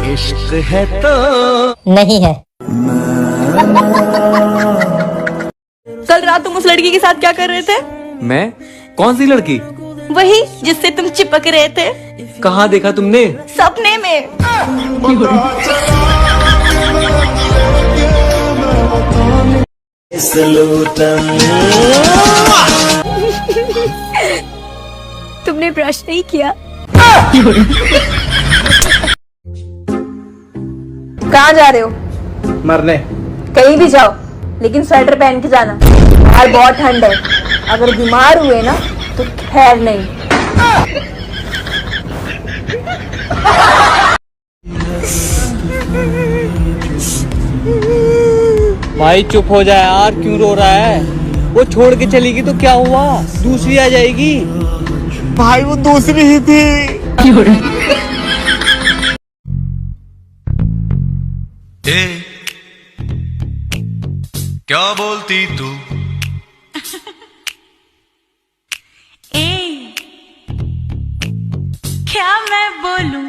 इश्क है तो नहीं है। कल रात तुम उस लड़की के साथ क्या कर रहे थे? मैं? कौन सी लड़की? वही जिससे तुम चिपक रहे थे। कहाँ देखा तुमने? सपने में। तुमने ब्रश नहीं किया? कहाँ जा रहे हो? मरने। कहीं भी जाओ, लेकिन स्वेटर पहन के जाना। बाहर बहुत ठंड है, अगर बीमार हुए ना तो खैर नहीं। भाई चुप हो जाए यार, क्यों रो रहा है? वो छोड़ के चलेगी तो क्या हुआ, दूसरी आ जाएगी। भाई वो दूसरी ही थी। क्या बोलती तू? क्या मैं बोलूं?